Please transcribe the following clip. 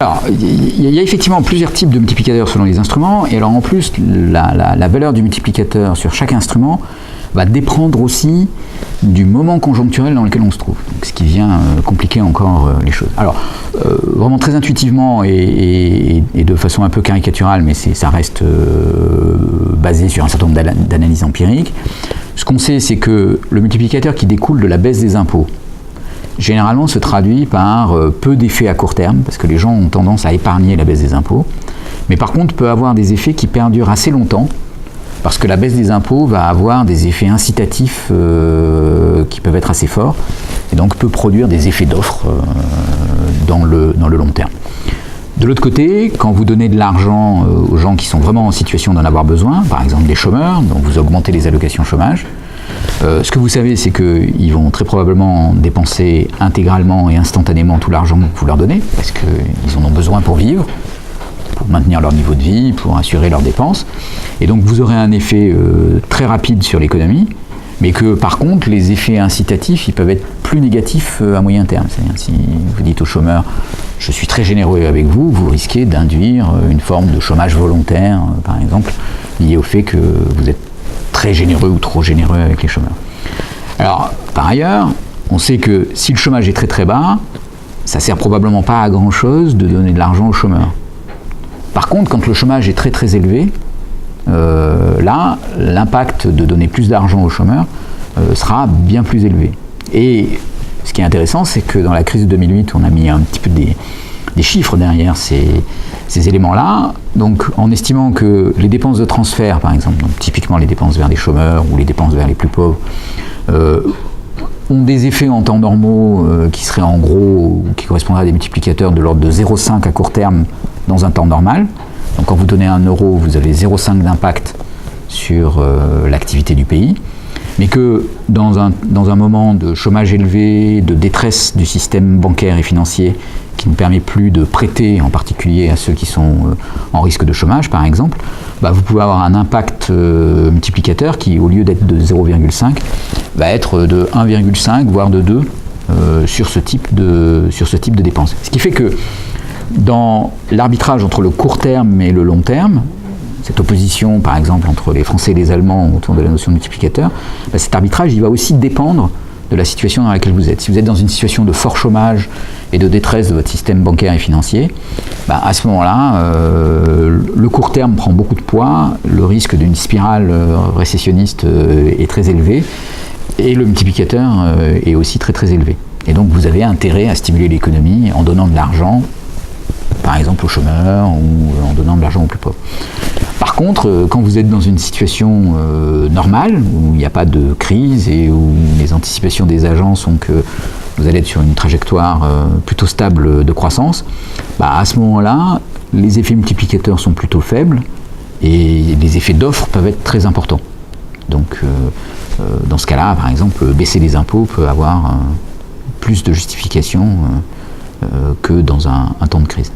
Alors, il y a effectivement plusieurs types de multiplicateurs selon les instruments, et alors en plus, la valeur du multiplicateur sur chaque instrument va dépendre aussi du moment conjoncturel dans lequel on se trouve, donc, ce qui vient compliquer encore les choses. Alors, vraiment très intuitivement et de façon un peu caricaturale, mais ça reste basé sur un certain nombre d'analyses empiriques, ce qu'on sait, c'est que le multiplicateur qui découle de la baisse des impôts, généralement se traduit par peu d'effets à court terme, parce que les gens ont tendance à épargner la baisse des impôts, mais par contre peut avoir des effets qui perdurent assez longtemps, parce que la baisse des impôts va avoir des effets incitatifs qui peuvent être assez forts, et donc peut produire des effets d'offre dans le long terme. De l'autre côté, quand vous donnez de l'argent aux gens qui sont vraiment en situation d'en avoir besoin, par exemple des chômeurs, donc vous augmentez les allocations chômage, ce que vous savez, c'est qu'ils vont très probablement dépenser intégralement et instantanément tout l'argent que vous leur donnez, parce qu'ils en ont besoin pour vivre, pour maintenir leur niveau de vie, pour assurer leurs dépenses. Et donc vous aurez un effet très rapide sur l'économie, mais que par contre, les effets incitatifs, ils peuvent être plus négatifs à moyen terme. C'est-à-dire, si vous dites aux chômeurs, je suis très généreux avec vous, vous risquez d'induire une forme de chômage volontaire, par exemple, lié au fait que vous êtes très généreux ou trop généreux avec les chômeurs. Alors, par ailleurs, on sait que si le chômage est très très bas, ça ne sert probablement pas à grand chose de donner de l'argent aux chômeurs. Par contre, quand le chômage est très très élevé, là, l'impact de donner plus d'argent aux chômeurs sera bien plus élevé. Et ce qui est intéressant, c'est que dans la crise de 2008, on a mis un petit peu des chiffres derrière ces éléments-là, donc en estimant que les dépenses de transfert, par exemple, donc typiquement les dépenses vers des chômeurs ou les dépenses vers les plus pauvres, ont des effets en temps normaux qui seraient en gros, qui correspondraient à des multiplicateurs de l'ordre de 0,5 à court terme dans un temps normal. Donc quand vous donnez 1 euro, vous avez 0,5 d'impact sur l'activité du pays, mais que dans un moment de chômage élevé, de détresse du système bancaire et financier, qui ne permet plus de prêter, en particulier à ceux qui sont en risque de chômage, par exemple, vous pouvez avoir un impact multiplicateur qui, au lieu d'être de 0,5, va être de 1,5, voire de 2 sur ce type de dépenses. Ce qui fait que dans l'arbitrage entre le court terme et le long terme, cette opposition, par exemple, entre les Français et les Allemands autour de la notion de multiplicateur, cet arbitrage, il va aussi dépendre de la situation dans laquelle vous êtes. Si vous êtes dans une situation de fort chômage et de détresse de votre système bancaire et financier, à ce moment-là, le court terme prend beaucoup de poids, le risque d'une spirale récessionniste est très élevé, et le multiplicateur est aussi très très élevé. Et donc vous avez intérêt à stimuler l'économie en donnant de l'argent, par exemple aux chômeurs, ou en donnant de l'argent aux plus pauvres. Par contre, quand vous êtes dans une situation normale, où il n'y a pas de crise et où les anticipations des agents sont que vous allez être sur une trajectoire plutôt stable de croissance, à ce moment-là, les effets multiplicateurs sont plutôt faibles et les effets d'offre peuvent être très importants. Donc, dans ce cas-là, par exemple, baisser les impôts peut avoir plus de justification que dans un temps de crise.